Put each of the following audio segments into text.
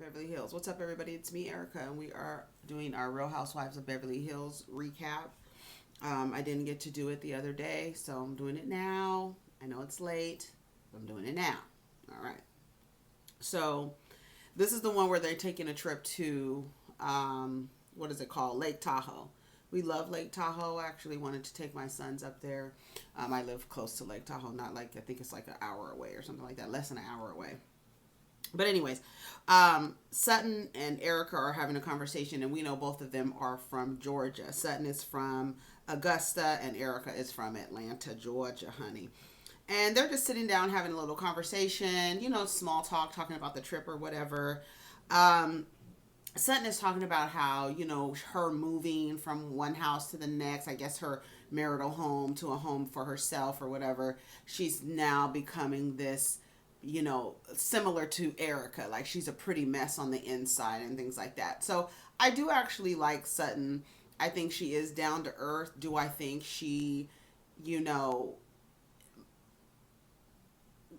Beverly Hills. What's up, everybody? It's me, Erika, and we are doing our Real Housewives of Beverly Hills recap. I didn't get to do it the other day, so I'm doing it now. I know it's late, but I'm doing it now. All right. So, this is the one where they're taking a trip to, what is it called? Lake Tahoe. We love Lake Tahoe. I actually wanted to take my sons up there. I live close to Lake Tahoe, not like, I think it's like an hour away or something like that, less than an hour away. But anyways, Sutton and Erika are having a conversation, and we know both of them are from Georgia. Sutton is from Augusta, and Erika is from Atlanta, Georgia, honey. And they're just sitting down having a little conversation, small talk, talking about the trip or whatever. Um, Sutton is talking about how, her moving from one house to the next, I guess her marital home to a home for herself or whatever. She's now becoming this, similar to Erika. Like, she's a pretty mess on the inside and things like that. So I do actually like Sutton. I think she is down to earth. Do I think she, you know,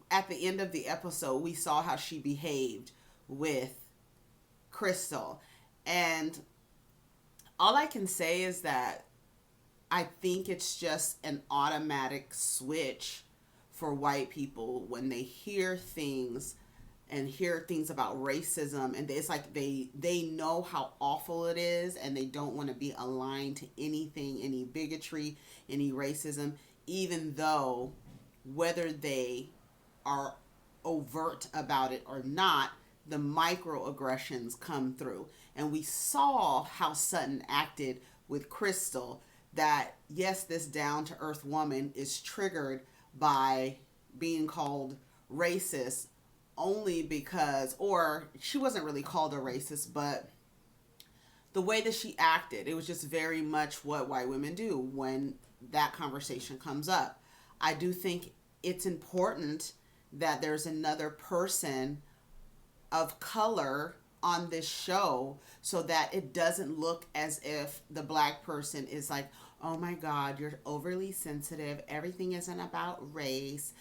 at the end of the episode, we saw how she behaved with Crystal. And all I can say is that I think it's just an automatic switch for white people when they hear things and hear things about racism, and it's like they know how awful it is, and they don't want to be aligned to anything, any bigotry, any racism, even though whether they are overt about it or not, the microaggressions come through. And we saw how Sutton acted with Crystal, that yes, this down to earth woman is triggered by being called racist only because, or she wasn't really called a racist, but the way that she acted, it was just very much what white women do when that conversation comes up. I do think it's important that there's another person of color on this show so that it doesn't look as if the black person is like, oh my God, you're overly sensitive. Everything isn't about race.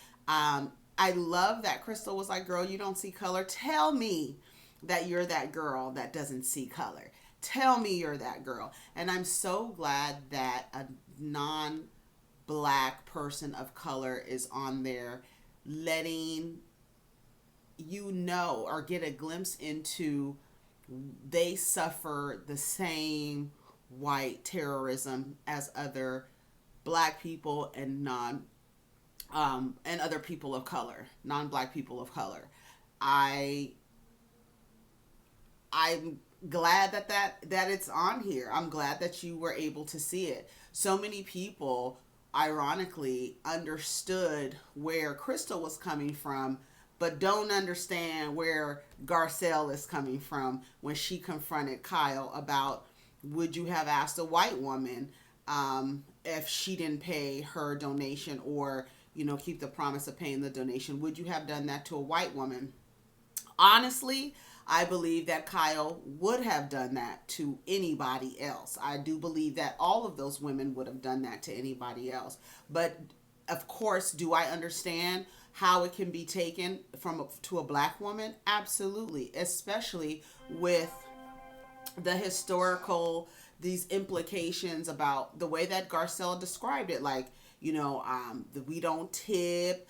I love that Crystal was like, girl, you don't see color. Tell me that you're that girl that doesn't see color. Tell me you're that girl. And I'm so glad that a non-black person of color is on there letting you know or get a glimpse into they suffer the same white terrorism as other black people and and other people of color, non-black people of color. I'm glad that it's on here. I'm glad that you were able to see it. So many people ironically understood where Crystal was coming from, but don't understand where Garcelle is coming from when she confronted Kyle about, would you have asked a white woman if she didn't pay her donation, or keep the promise of paying the donation? Would you have done that to a white woman? Honestly, I believe that Kyle would have done that to anybody else. I do believe that all of those women would have done that to anybody else. But of course, do I understand how it can be taken to a black woman? Absolutely, especially with the historical, these implications about the way that Garcelle described it, like, we don't tip,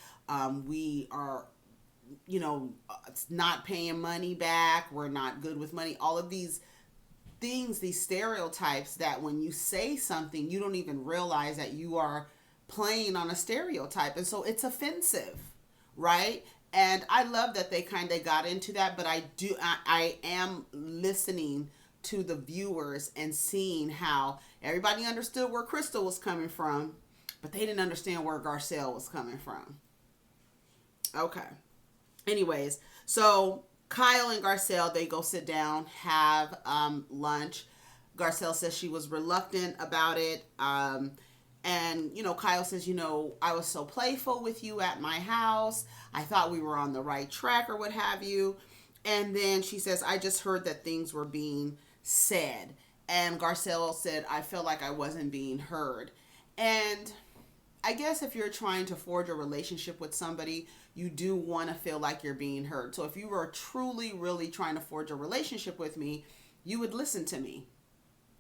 we are, not paying money back, we're not good with money, all of these things, these stereotypes that when you say something, you don't even realize that you are playing on a stereotype, and so it's offensive, right? And I love that they kind of got into that, but I am listening to the viewers and seeing how everybody understood where Crystal was coming from, but they didn't understand where Garcelle was coming from. Okay. Anyways, so Kyle and Garcelle, they go sit down, have lunch. Garcelle says she was reluctant about it. And, Kyle says, I was so playful with you at my house. I thought we were on the right track or what have you. And then she says, I just heard that things were being said. And Garcelle said, I felt like I wasn't being heard. And I guess if you're trying to forge a relationship with somebody, you do want to feel like you're being heard. So if you were truly, really trying to forge a relationship with me, you would listen to me.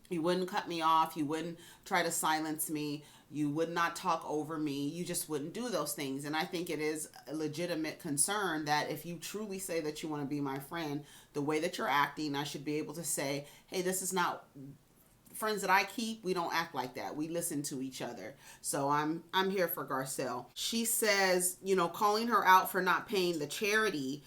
You wouldn't cut me off. You wouldn't try to silence me. You would not talk over me. You just wouldn't do those things. And I think it is a legitimate concern that if you truly say that you want to be my friend, the way that you're acting, I should be able to say, hey, this is not friends that I keep. We don't act like that. We listen to each other. So I'm here for Garcelle. She says, calling her out for not paying the charity.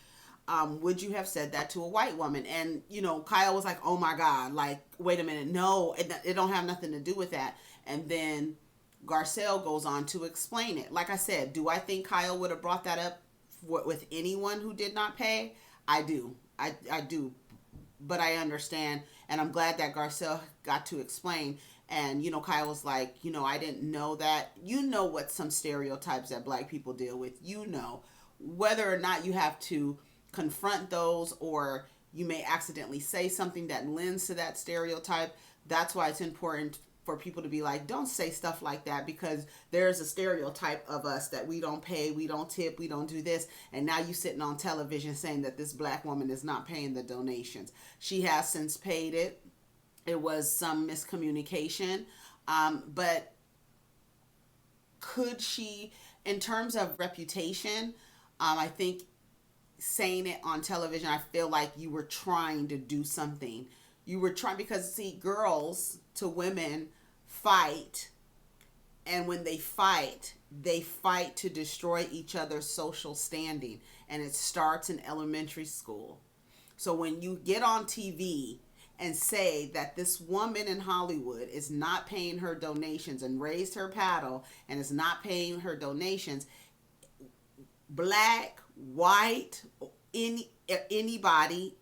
Would you have said that to a white woman? And, Kyle was like, oh my God, like, wait a minute. No, it don't have nothing to do with that. And then Garcelle goes on to explain it. Like I said, do I think Kyle would have brought that up with anyone who did not pay? I do. I do. But I understand. And I'm glad that Garcelle got to explain. And, Kyle was like, I didn't know that. What some stereotypes that black people deal with, whether or not you have to confront those, or you may accidentally say something that lends to that stereotype. That's why it's important for people to be like, don't say stuff like that, because there's a stereotype of us that we don't pay, we don't tip, we don't do this. And now you sitting on television saying that this black woman is not paying the donations. She has since paid it. It was some miscommunication. But could she, in terms of reputation, I think saying it on television, I feel like you were trying to do something. You were trying, because see, girls to women fight, and when they fight to destroy each other's social standing, and it starts in elementary school. So when you get on TV and say that this woman in Hollywood is not paying her donations and raised her paddle and is not paying her donations, black, white, anybody,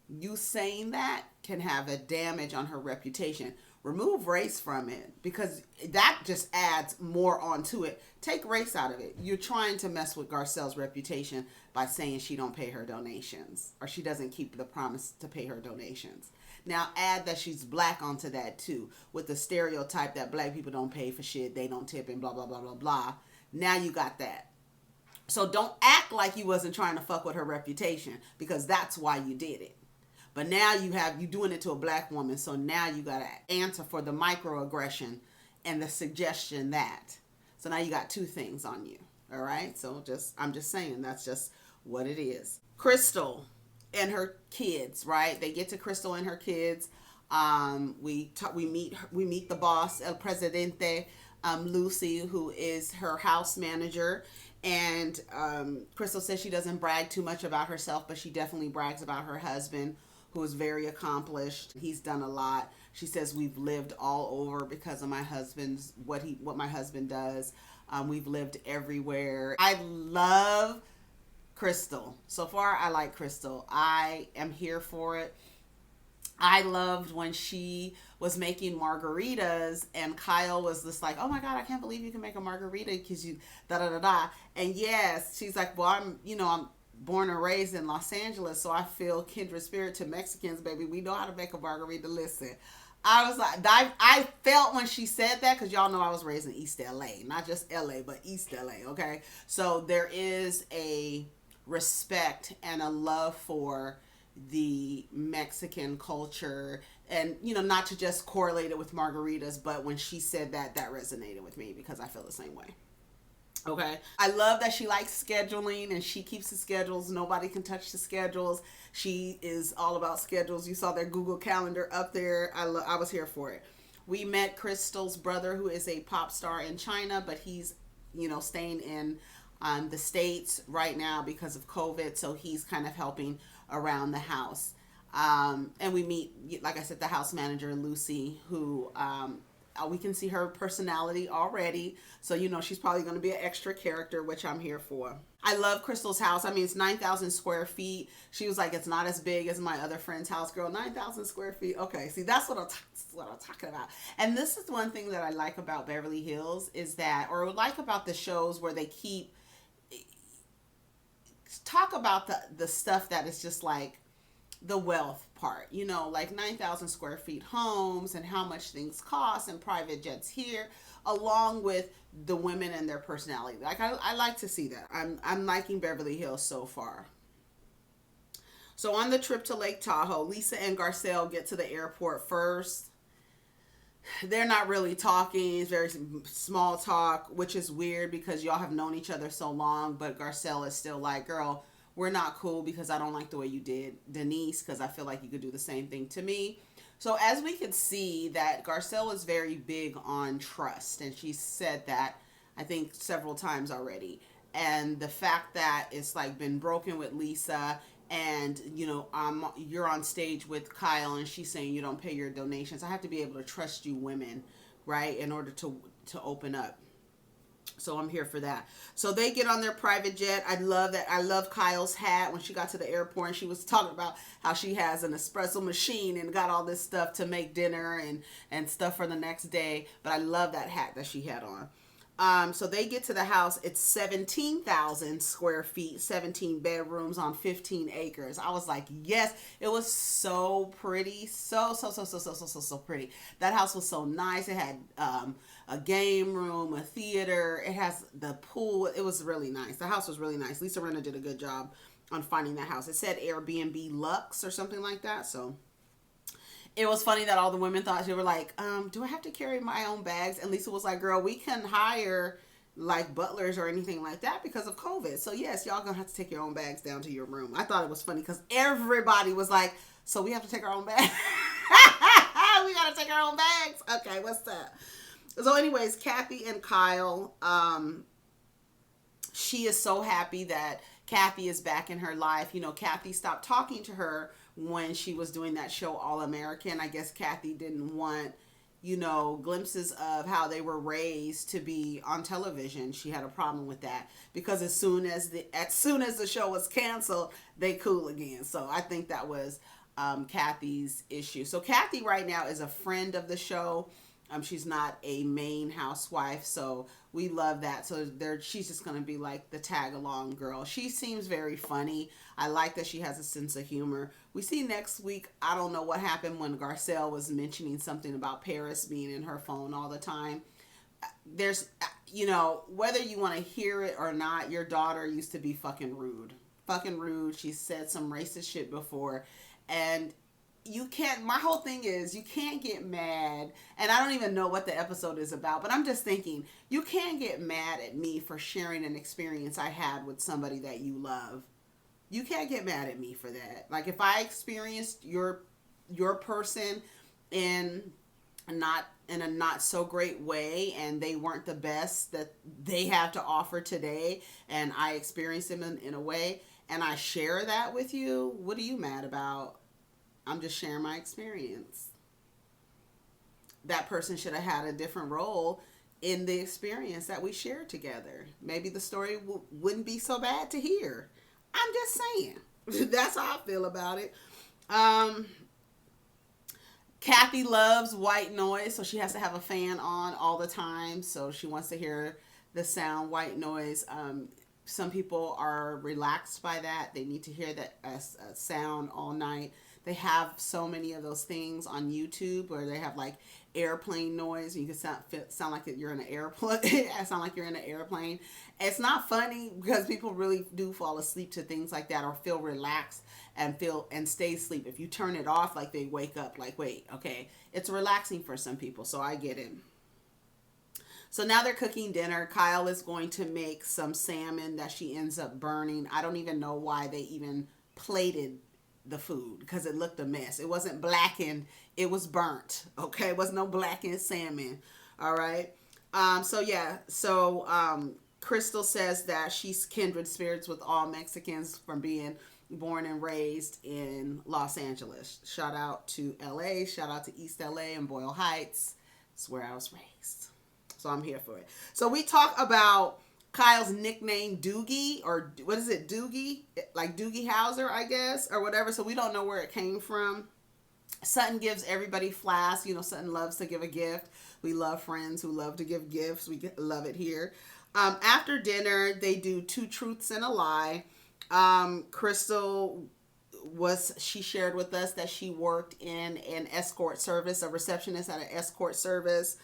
you saying that can have a damage on her reputation. Remove race from it, because that just adds more onto it. Take race out of it. You're trying to mess with Garcelle's reputation by saying she don't pay her donations, or she doesn't keep the promise to pay her donations. Now add that she's black onto that too, with the stereotype that black people don't pay for shit, they don't tip, and blah, blah, blah, blah, blah. Now you got that. So don't act like you wasn't trying to fuck with her reputation, because that's why you did it. But now you doing it to a black woman, so now you got to answer for the microaggression and the suggestion that. So now you got two things on you. All right? So I'm just saying, that's just what it is. Crystal and her kids, right? They get to Crystal and her kids. We meet the boss, El Presidente, Lucy, who is her house manager. And Crystal says she doesn't brag too much about herself, but she definitely brags about her husband, who is very accomplished. He's done a lot. She says, we've lived all over because of my husband's, what my husband does. We've lived everywhere. I love Crystal. So far, I like Crystal. I am here for it. I loved when she was making margaritas and Kyle was just like, oh my God, I can't believe you can make a margarita because you da da da da. And yes, she's like, well, I'm born and raised in Los Angeles, so I feel kindred spirit to Mexicans, baby. We know how to make a margarita. Listen, I was like, I felt when she said that, because y'all know I was raised in East LA, not just LA, but East LA, okay? So there is a respect and a love for the Mexican culture, and not to just correlate it with margaritas, but when she said that resonated with me, because I feel the same way. Okay, I love that she likes scheduling and she keeps the schedules. Nobody can touch the schedules. She is all about schedules. You saw their Google Calendar up there. I was here for it. We met Crystal's brother, who is a pop star in China, but he's staying in the States right now because of COVID, so he's kind of helping around the house. And we meet, like I said, the house manager, Lucy, who we can see her personality already. So, she's probably going to be an extra character, which I'm here for. I love Crystal's house. I mean, it's 9,000 square feet. She was like, it's not as big as my other friend's house. Girl, 9,000 square feet. Okay, see, that's what I'm talking about. And this is one thing that I like about Beverly Hills is that, or like about the shows where they talk about the stuff that is just like, the wealth part, like 9,000 square feet homes and how much things cost and private jets here, along with the women and their personality. Like I like to see that. I'm liking Beverly Hills so far. So on the trip to Lake Tahoe, Lisa and Garcelle get to the airport first. They're not really talking. It's very small talk, which is weird because y'all have known each other so long. But Garcelle is still like, girl, we're not cool because I don't like the way you did Denise, because I feel like you could do the same thing to me. So as we could see that Garcelle is very big on trust, and she said that I think several times already. And the fact that it's like been broken with Lisa, and you're on stage with Kyle and she's saying you don't pay your donations. I have to be able to trust you women, right, in order to open up. So I'm here for that. So they get on their private jet. I love that. I love Kyle's hat when she got to the airport and she was talking about how she has an espresso machine and got all this stuff to make dinner and stuff for the next day. But I love that hat that she had on. So they get to the house. It's 17,000 square feet, 17 bedrooms on 15 acres. I was like, yes, it was so pretty. So pretty. That house was so nice. It had a game room, a theater. It has the pool. It was really nice. The house was really nice. Lisa Rinna did a good job on finding that house. It said Airbnb Lux or something like that. So it was funny that all the women thought, they were like, do I have to carry my own bags? And Lisa was like, girl, we can hire like butlers or anything like that because of COVID. So yes, y'all gonna have to take your own bags down to your room. I thought it was funny because everybody was like, so we have to take our own bags. We gotta take our own bags. Okay, what's up? So anyways, Kathy and Kyle, she is so happy that Kathy is back in her life. Kathy stopped talking to her when she was doing that show All American. I guess Kathy didn't want, glimpses of how they were raised to be on television. She had a problem with that because as soon as the show was canceled, they cool again. So I think that was Kathy's issue. So Kathy right now is a friend of the show. She's not a main housewife, so we love that. So she's just going to be like the tag along girl. She seems very funny. I like that she has a sense of humor. We see next week, I don't know what happened when Garcelle was mentioning something about Paris being in her phone all the time. There's, whether you want to hear it or not, your daughter used to be fucking rude. Fucking rude. She said some racist shit before. And my whole thing is you can't get mad, and I don't even know what the episode is about, but I'm just thinking you can't get mad at me for sharing an experience I had with somebody that you love. You can't get mad at me for that. Like if I experienced your person in a not so great way and they weren't the best that they have to offer today, and I experienced them in a way and I share that with you, what are you mad about? I'm just sharing my experience. That person should have had a different role in the experience that we shared together. Maybe the story wouldn't be so bad to hear. I'm just saying. That's how I feel about it. Kathy loves white noise, so she has to have a fan on all the time. So she wants to hear the sound white noise. Some people are relaxed by that. They need to hear that sound all night. They have so many of those things on YouTube where they have like airplane noise. You can sound like you're in an airplane. Sound like you're in an airplane. It's not funny because people really do fall asleep to things like that or feel relaxed and stay asleep. If you turn it off, like they wake up like, wait, okay. It's relaxing for some people, so I get it. So now they're cooking dinner. Kyle is going to make some salmon that she ends up burning. I don't even know why they even plated the food because it looked a mess. It wasn't blackened, it was burnt. Okay, it was no blackened salmon. All right. Crystal says that she's kindred spirits with all Mexicans from being born and raised in Los Angeles. Shout out to LA, shout out to East LA and Boyle Heights. It's where I was raised. So I'm here for it. So we talk about Kyle's nickname Doogie, or what is it, Doogie? Like Doogie Howser, I guess, or whatever. So we don't know where it came from. Sutton gives everybody flasks. Sutton loves to give a gift. We love friends who love to give gifts. We love it here. After dinner, they do 2 truths and a lie. Crystal she shared with us that she worked in an escort service, a receptionist at an escort service.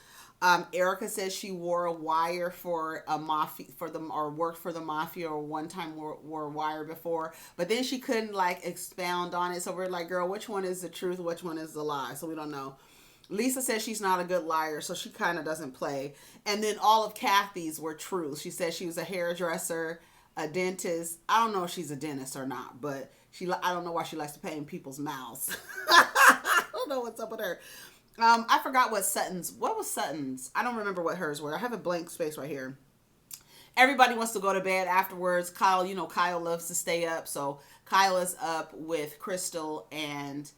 Erika says she wore a wire for a mafia or worked for the mafia, or one time wore a wire before, but then she couldn't like expound on it. So we're like, girl, which one is the truth? Which one is the lie? So we don't know. Lisa says she's not a good liar, so she kind of doesn't play. And then all of Kathy's were true. She said she was a hairdresser, a dentist. I don't know if she's a dentist or not, but I don't know why she likes to paint in people's mouths. I don't know what's up with her. I forgot what was Sutton's? I don't remember what hers were. I have a blank space right here. Everybody wants to go to bed afterwards. Kyle loves to stay up. So Kyle is up with Crystal and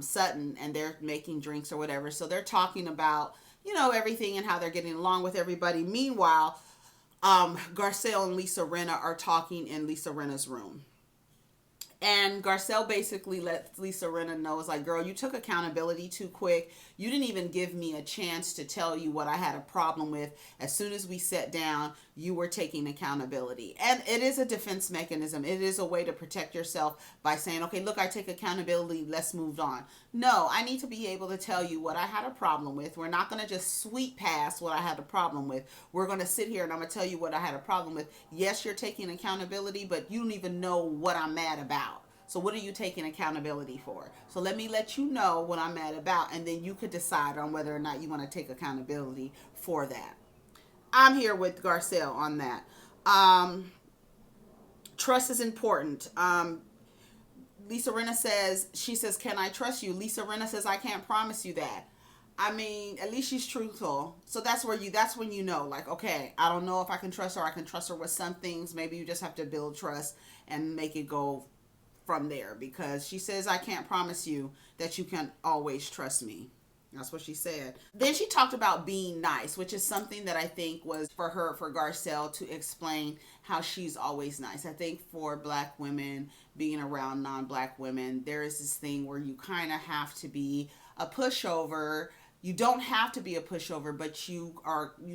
Sutton, and they're making drinks or whatever. So they're talking about, everything and how they're getting along with everybody. Meanwhile, Garcelle and Lisa Rinna are talking in Lisa Rinna's room. And Garcelle basically lets Lisa Rinna know, is like, girl, you took accountability too quick. You didn't even give me a chance to tell you what I had a problem with. As soon as we sat down, you were taking accountability. And it is a defense mechanism. It is a way to protect yourself by saying, okay, look, I take accountability. Let's move on. No, I need to be able to tell you what I had a problem with. We're not going to just sweep past what I had a problem with. We're going to sit here and I'm going to tell you what I had a problem with. Yes, you're taking accountability, but you don't even know what I'm mad about. So what are you taking accountability for? So let me let you know what I'm mad about, and then you could decide on whether or not you want to take accountability for that. I'm here with Garcelle on that. Trust is important. Lisa Rinna says, can I trust you? Lisa Rinna says, I can't promise you that. I mean, at least she's truthful. So that's when you know, like, okay, I don't know if I can trust her. I can trust her with some things. Maybe you just have to build trust and make it go from there, because she says, I can't promise you that you can always trust me. That's what she said. Then she talked about being nice, which is something that I think was for Garcelle to explain how she's always nice. I think for Black women, being around non-Black women, there is this thing where you kind of have to be a pushover. You don't have to be a pushover, but you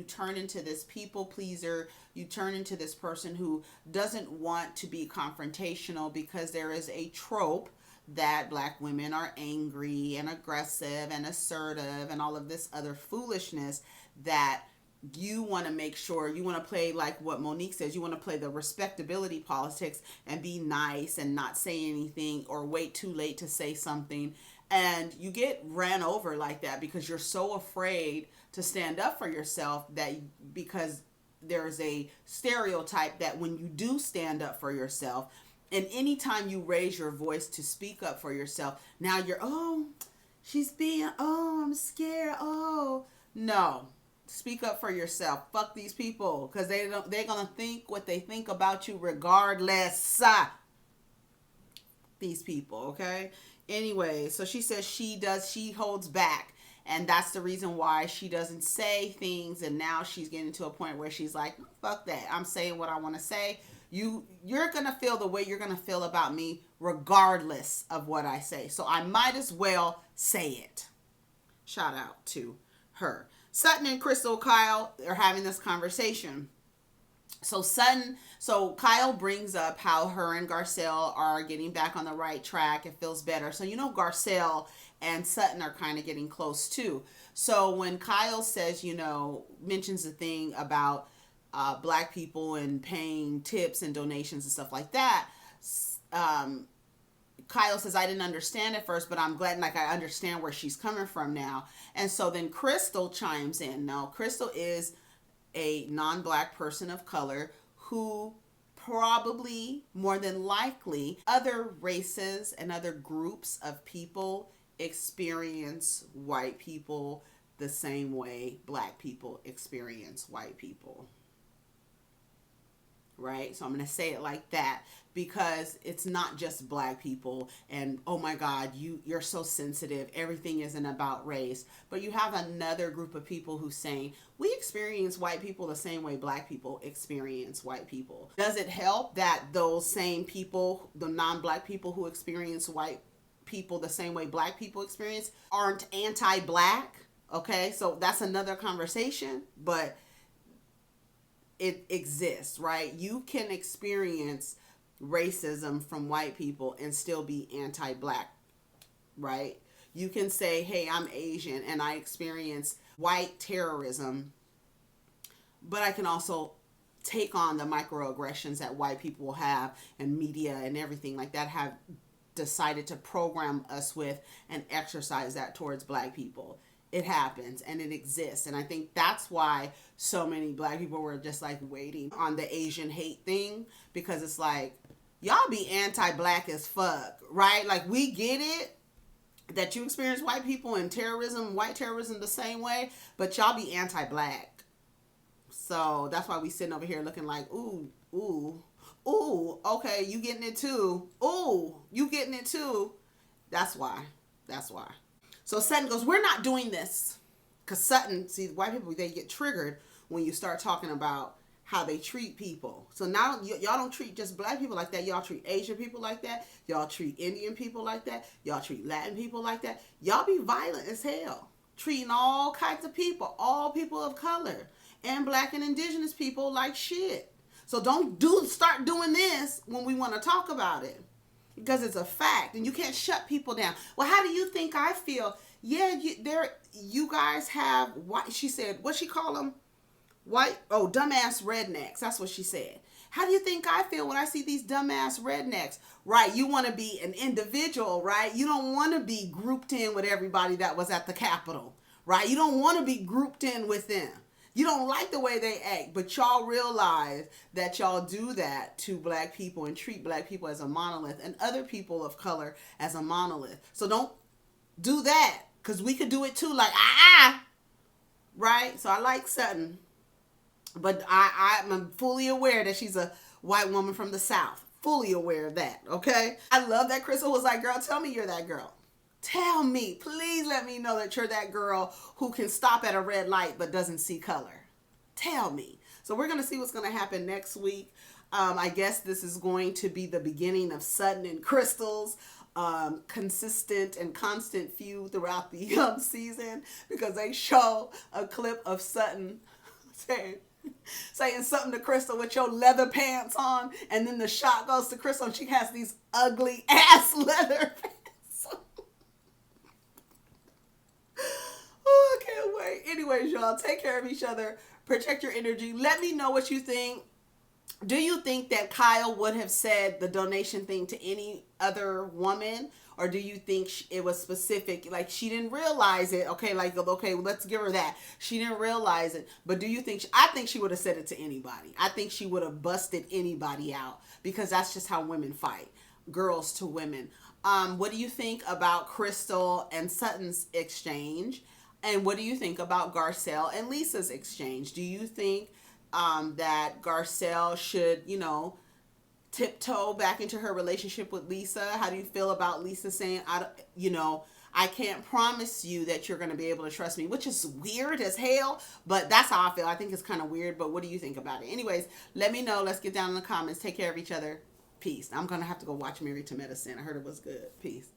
turn into this people pleaser. You turn into this person who doesn't want to be confrontational, because there is a trope that Black women are angry and aggressive and assertive and all of this other foolishness, that you want to make sure you want to play, like what Monique says, you want to play the respectability politics and be nice and not say anything or wait too late to say something. And you get ran over like that because you're so afraid to stand up for yourself, because there's a stereotype that when you do stand up for yourself, and anytime you raise your voice to speak up for yourself, now you're, I'm scared. Oh, no. Speak up for yourself. Fuck these people, because they're going to think what they think about you regardless. These people, okay? Anyway, so she says she holds back, and that's the reason why she doesn't say things, and now she's getting to a point where she's like, fuck that. I'm saying what I want to say. You're going to feel the way you're going to feel about me regardless of what I say. So I might as well say it. Shout out to her. Sutton and Crystal, Kyle are having this conversation. So Kyle brings up how her and Garcelle are getting back on the right track. It feels better. So, Garcelle and Sutton are kind of getting close too. So when Kyle says, mentions the thing about Black people and paying tips and donations and stuff like that, Kyle says, I didn't understand at first, but I'm glad, I understand where she's coming from now. And so then Crystal chimes in. Now, Crystal is a non-Black person of color who probably, more than likely, other races and other groups of people experience white people the same way Black people experience white people. Right? So I'm going to say it like that, because it's not just Black people and, oh my God, you're so sensitive. Everything isn't about race. But you have another group of people who's saying, we experience white people the same way Black people experience white people. Does it help that those same people, the non-Black people who experience white people the same way Black people experience, aren't anti-Black? Okay, so that's another conversation, but it exists, right? You can experience racism from white people and still be anti-black, right? You can say, hey, I'm Asian and I experience white terrorism, but I can also take on the microaggressions that white people have and media and everything like that have decided to program us with and exercise that towards black people. It happens and it exists. And I think that's why so many black people were just like waiting on the Asian hate thing, because it's like, y'all be anti-black as fuck, right? Like, we get it that you experience white people and terrorism, white terrorism the same way, but y'all be anti-black. So that's why we sitting over here looking like, ooh, ooh, ooh, okay, you getting it too. Ooh, you getting it too. That's why. That's why. So Sutton goes, we're not doing this. Because Sutton, see, white people, they get triggered when you start talking about how they treat people. So now y'all don't treat just black people like that. Y'all treat Asian people like that. Y'all treat Indian people like that. Y'all treat Latin people like that. Y'all be violent as hell. Treating all kinds of people, all people of color, and black and indigenous people like shit. So don't start doing this when we want to talk about it. Because it's a fact, and you can't shut people down. Well, how do you think I feel? Yeah, you guys have, what she said, what she call them? Dumbass rednecks. That's what she said. How do you think I feel when I see these dumbass rednecks? Right, you want to be an individual, right? You don't want to be grouped in with everybody that was at the Capitol, right? You don't want to be grouped in with them. You don't like the way they act, but y'all realize that y'all do that to black people and treat black people as a monolith and other people of color as a monolith. So don't do that, because we could do it too, like, right? So I like Sutton, but I'm fully aware that she's a white woman from the South. Fully aware of that, okay? I love that Crystal was like, girl, tell me you're that girl. Tell me, please let me know that you're that girl who can stop at a red light but doesn't see color. Tell me. So we're going to see what's going to happen next week. I guess this is going to be the beginning of Sutton and Crystal's consistent and constant feud throughout the season, because they show a clip of Sutton saying something to Crystal with your leather pants on, and then the shot goes to Crystal and she has these ugly ass leather pants. Oh, I can't wait. Anyways, y'all, take care of each other. Protect your energy. Let me know what you think. Do you think that Kyle would have said the donation thing to any other woman? Or do you think it was specific? Like, she didn't realize it. Okay, let's give her that. She didn't realize it. But do you think... I think she would have said it to anybody. I think she would have busted anybody out. Because that's just how women fight. Girls to women. What do you think about Crystal and Sutton's exchange? And what do you think about Garcelle and Lisa's exchange? Do you think that Garcelle should, tiptoe back into her relationship with Lisa? How do you feel about Lisa saying, I can't promise you that you're going to be able to trust me, which is weird as hell, but that's how I feel. I think it's kind of weird, but what do you think about it? Anyways, let me know. Let's get down in the comments. Take care of each other. Peace. I'm going to have to go watch Married to Medicine. I heard it was good. Peace.